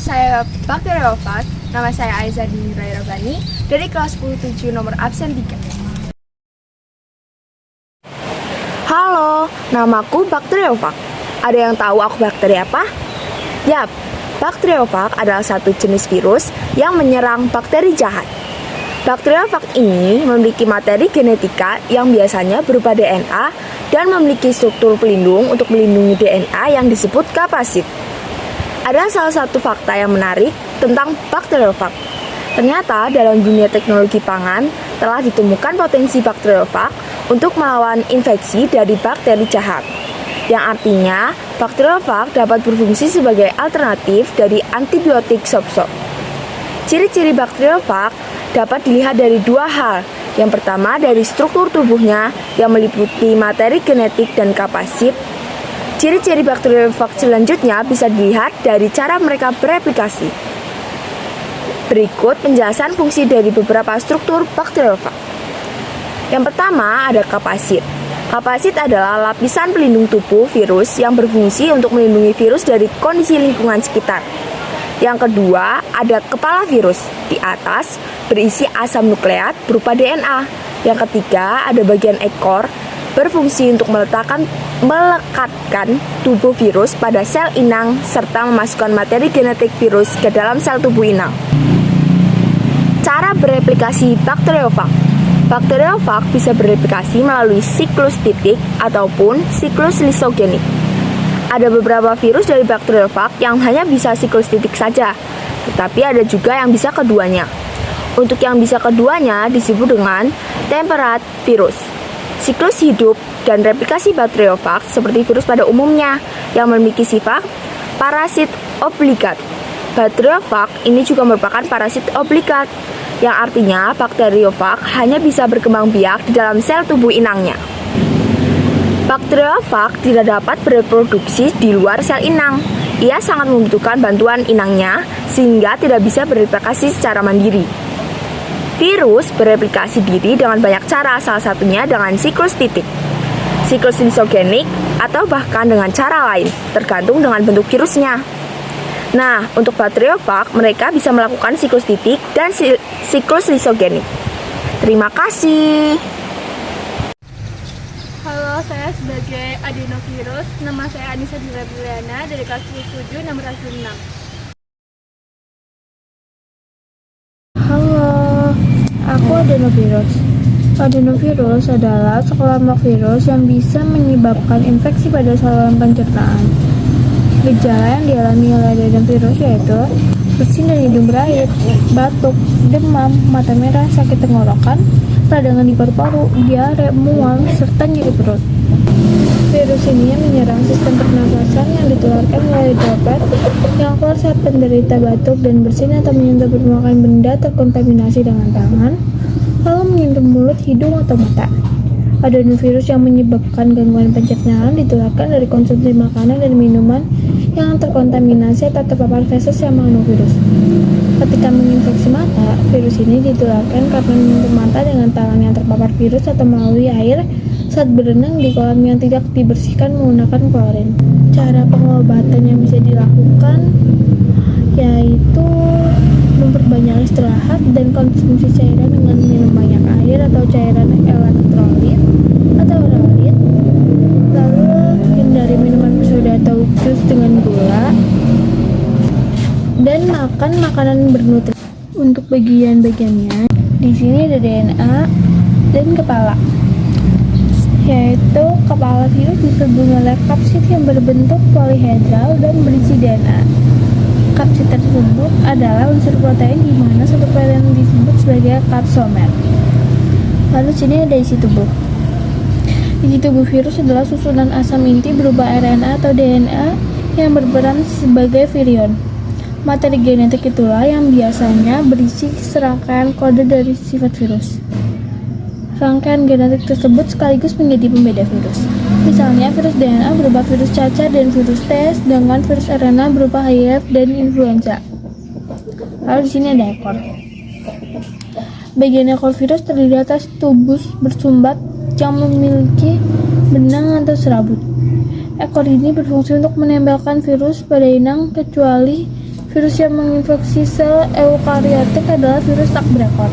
saya Bakteriofag. Nama saya Aiza Dinira Irogani dari kelas 10-7 nomor absen 3. Halo, namaku Bakteriofag. Ada yang tahu aku bakteri apa? Yap, Bakteriofag adalah satu jenis virus yang menyerang bakteri jahat. Bakteriofag ini memiliki materi genetika yang biasanya berupa DNA dan memiliki struktur pelindung untuk melindungi DNA yang disebut kapasit. Ada salah satu fakta yang menarik tentang Bakteriofag. Ternyata dalam dunia teknologi pangan telah ditemukan potensi Bakteriofag untuk melawan infeksi dari bakteri jahat. Yang artinya, Bakteriofag dapat berfungsi sebagai alternatif dari antibiotik sop-sop. Ciri-ciri Bakteriofag dapat dilihat dari dua hal. Yang pertama dari struktur tubuhnya yang meliputi materi genetik dan kapasit. Ciri-ciri Bakteriofag selanjutnya bisa dilihat dari cara mereka bereplikasi. Berikut penjelasan fungsi dari beberapa struktur Bakteriofag. Yang pertama ada kapasit. Kapasit adalah lapisan pelindung tubuh virus yang berfungsi untuk melindungi virus dari kondisi lingkungan sekitar. Yang kedua ada kepala virus. Di atas berisi asam nukleat berupa DNA. Yang ketiga ada bagian ekor berfungsi untuk melekatkan tubuh virus pada sel inang serta memasukkan materi genetik virus ke dalam sel tubuh inang. Cara bereplikasi Bakteriofag. Bakteriofag bisa bereplikasi melalui siklus titik ataupun siklus lisogenik. Ada beberapa virus dari Bakteriofag yang hanya bisa siklus titik saja, tetapi ada juga yang bisa keduanya. Untuk yang bisa keduanya disebut dengan temperat virus. Siklus hidup dan replikasi Bakteriofag seperti virus pada umumnya yang memiliki sifat parasit obligat. Bakteriofag ini juga merupakan parasit obligat, yang artinya Bakteriofag hanya bisa berkembang biak di dalam sel tubuh inangnya. Bakteriofag tidak dapat bereproduksi di luar sel inang. Ia sangat membutuhkan bantuan inangnya sehingga tidak bisa bereplikasi secara mandiri. Virus bereplikasi diri dengan banyak cara, salah satunya dengan siklus titik, siklus lisogenik, atau bahkan dengan cara lain, tergantung dengan bentuk virusnya. Nah, untuk Bakteriofag, mereka bisa melakukan siklus titik dan siklus lisogenik. Terima kasih. Halo, saya sebagai adenovirus. Nama saya Anissa Dinira Briliana dari kelas 10-7 nomor absen 6. Halo, aku adenovirus. Adenovirus adalah sekelompok virus yang bisa menyebabkan infeksi pada saluran pencernaan. Gejala yang dialami oleh adenovirus yaitu bersin dan hidung berair, batuk, demam, mata merah, sakit tenggorokan, peradangan di paru-paru, diare, mual, serta nyeri perut. Virus ini menyerang sistem pernafasan yang ditularkan melalui droplet yang keluar saat penderita batuk dan bersin atau menyentuh permukaan benda terkontaminasi dengan tangan, lalu menyentuh mulut, hidung, atau mata. Adenovirus yang menyebabkan gangguan pencernaan ditularkan dari konsumsi makanan dan minuman yang terkontaminasi atau terpapar feses yang mengandung virus. Ketika menginfeksi mata, virus ini ditularkan karena menyentuh mata dengan tangan yang terpapar virus atau melalui air saat berenang di kolam yang tidak dibersihkan menggunakan klorin. Cara pengobatan yang bisa dilakukan yaitu memperbanyak istirahat dan konsumsi cairan dengan minum banyak air atau cairan elektrolit atau uralit, lalu hindari minuman bersoda atau jus dengan gula, dan makan makanan bernutrisi. Untuk bagian-bagiannya, di sini ada DNA dan kepala, yaitu kepala virus disebut oleh kapsid yang berbentuk polihedral dan berisi DNA. Kapsid tersebut adalah unsur protein di mana satu protein disebut sebagai kapsomer. Lalu sini ada isi tubuh. Isi tubuh virus adalah susunan asam inti berupa RNA atau DNA yang berperan sebagai virion. Materi genetik itulah yang biasanya berisi serangkaian kode dari sifat virus. Rangkaian genetik tersebut sekaligus menjadi pembeda virus. Misalnya virus DNA berupa virus cacar dan virus T, sedangkan virus RNA berupa HIV dan influenza. Lalu di sini ada ekor. Bagian ekor virus terdiri atas tubus bersumbat yang memiliki benang atau serabut. Ekor ini berfungsi untuk menempelkan virus pada inang kecuali Virus yang menginfeksi sel eukariotik adalah virus tak berekor.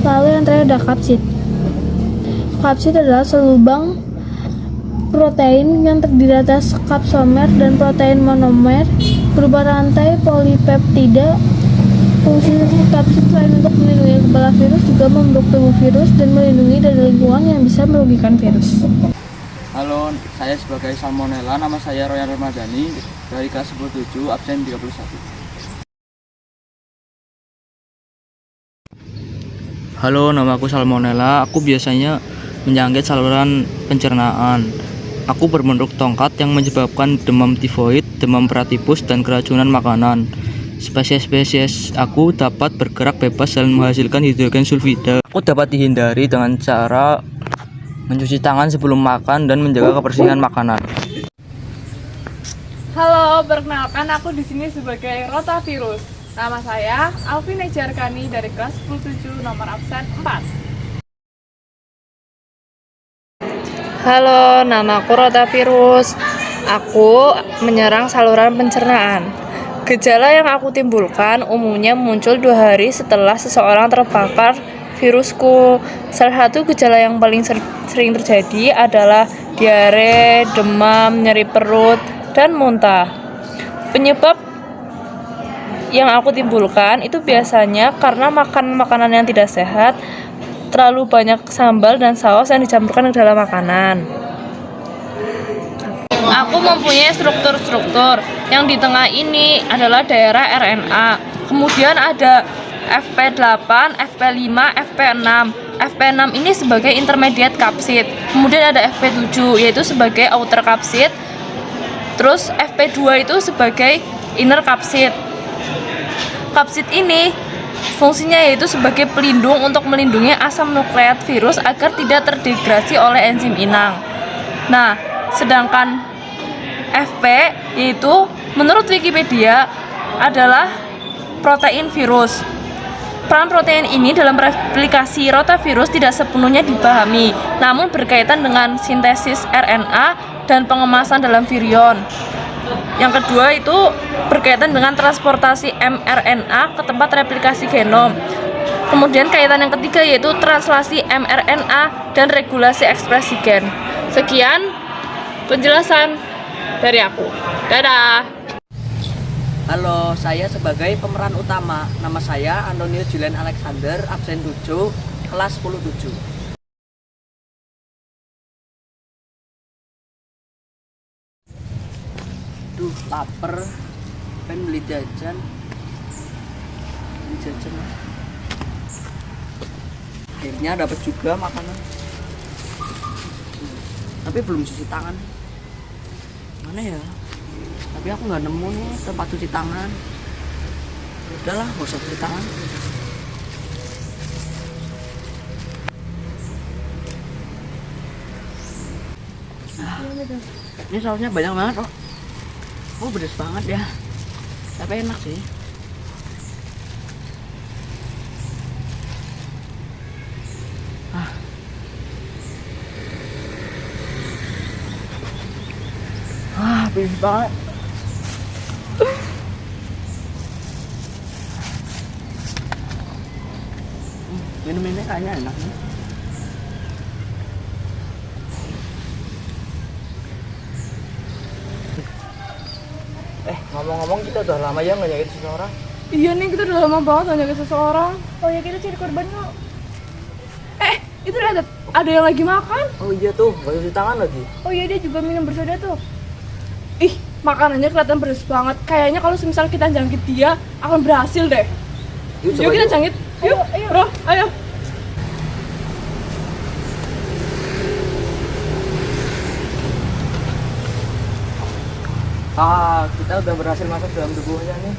Lalu yang terakhir ada kapsid. Kapsid adalah selubang protein yang terdiri atas kapsomer dan protein monomer berupa rantai polipeptida. Fungsi kapsid selain untuk melindungi kepala virus juga membentuk tubuh virus dan melindungi dari lingkungan yang bisa merugikan virus. Halo, saya sebagai Salmonella, nama saya Royan Ramadhani dari kelas 17, absen 31. Halo, nama aku Salmonella. Aku biasanya menjangkit saluran pencernaan. Aku berbentuk tongkat yang menyebabkan demam tifoid, demam pratipus, dan keracunan makanan. Spesies aku dapat bergerak bebas dan menghasilkan hidrogen sulfida. Aku dapat dihindari dengan cara mencuci tangan sebelum makan dan menjaga kebersihan makanan. Halo, perkenalkan aku di sini sebagai rotavirus. Nama saya Alvin Ejarkani dari kelas 17 nomor absen 4. Halo, nama aku rotavirus. Aku menyerang saluran pencernaan. Gejala yang aku timbulkan umumnya muncul 2 hari setelah seseorang terpapar virusku. Salah satu gejala yang paling sering terjadi adalah diare, demam, nyeri perut, dan muntah. Penyebab yang aku timbulkan itu biasanya karena makan makanan yang tidak sehat, terlalu banyak sambal dan saus yang dicampurkan ke dalam makanan. Aku mempunyai struktur yang di tengah ini adalah daerah RNA. Kemudian ada FP8, FP5, FP6. FP6 ini sebagai intermediate kapsid. Kemudian ada FP7 yaitu sebagai outer kapsid. Terus FP2 itu sebagai inner kapsid. Kapsid ini fungsinya yaitu sebagai pelindung untuk melindungi asam nukleat virus agar tidak terdegradasi oleh enzim inang. Nah, sedangkan FP yaitu menurut Wikipedia adalah protein virus. Peran protein ini dalam replikasi rotavirus tidak sepenuhnya dipahami, namun berkaitan dengan sintesis RNA dan pengemasan dalam virion. Yang kedua itu berkaitan dengan transportasi mRNA ke tempat replikasi genom. Kemudian kaitan yang ketiga yaitu translasi mRNA dan regulasi ekspresi gen. Sekian penjelasan dari aku. Dadah. Halo, saya sebagai pemeran utama. Nama saya Antonius Julian Alexander, absen 7, kelas 17. Duh, lapar. Pengen beli jajan. Akhirnya dapat juga makanan. Tapi belum cuci tangan. Mana ya? Tapi aku nggak nemu nih tempat cuci tangan. Udahlah, nggak usah cuci tangan. Ini sausnya banyak banget kok. Oh, pedes banget ya. Tapi enak sih. Pedes banget. Minum ini kayaknya enak nih. Ngomong-ngomong kita udah lama ya nggak nyakitin seseorang. Iya nih, kita udah lama banget nggak nyakit seseorang. Oh ya, kita cari korban yuk. Itu ada yang lagi makan. Oh iya tuh, baru cuci tangan lagi. Oh iya, dia juga minum bersoda tuh. Ih, makanannya kelihatan pedes banget. Kayaknya kalau misal kita jangkit dia akan berhasil deh. Yuk kita jangkit. Yuk, ayo. Bro, ayo. Kita udah berhasil masuk dalam tubuhnya nih.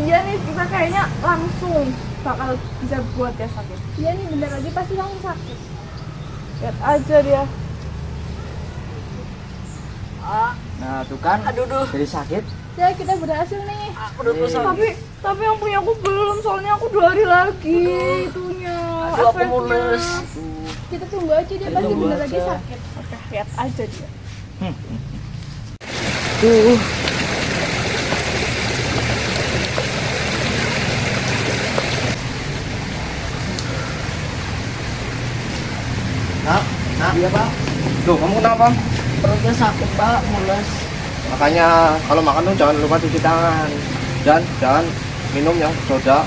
Iya nih, kita kayaknya langsung bakal bisa buat dia sakit. Iya nih, bentar lagi pasti langsung sakit. Lihat aja dia. Nah tuh kan, Aduh. jadi sakit. Ya, kita berhasil nih. Aku udah bosan. Tapi yang punya aku belum, soalnya aku 2 hari lagi itunya. Aduh, aku mules. Kita tunggu aja, dia pasti tunggu bentar lagi aja. sakit. Oke, lihat aja dia. Iya pak. Loh, kamu kenapa? Perutnya sakit pak, mules. Makanya kalau makan tuh jangan lupa cuci tangan. Dan jangan minum yang soda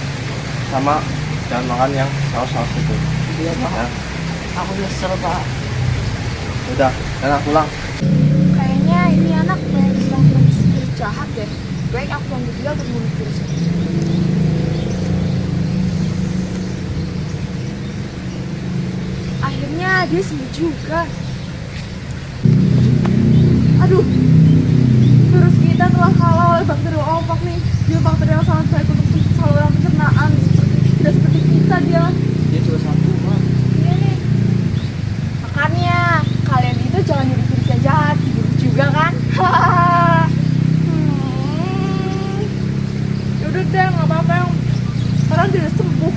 sama jangan makan yang saus-saus itu. Iya pak. Ya, Aku nyesel pak. udah, dan pulang. Kayaknya ini anak banyak sedang virus jahat deh. Baik aku bantu dia untuk bunuh virus ini. Akhirnya dia sembuh juga. Aduh, virus kita telah kalah oleh bakteri opak nih. Dia bakteri yang sangat baik untuk saluran pencernaan. Tidak seperti kita dia. Dia cuma satu pak. Iya nih. Makanya kalian itu jangan jadi virus yang jahat, dibunuh juga kan? Yaudah deh, nggak apa-apa yang sekarang dia udah sembuh.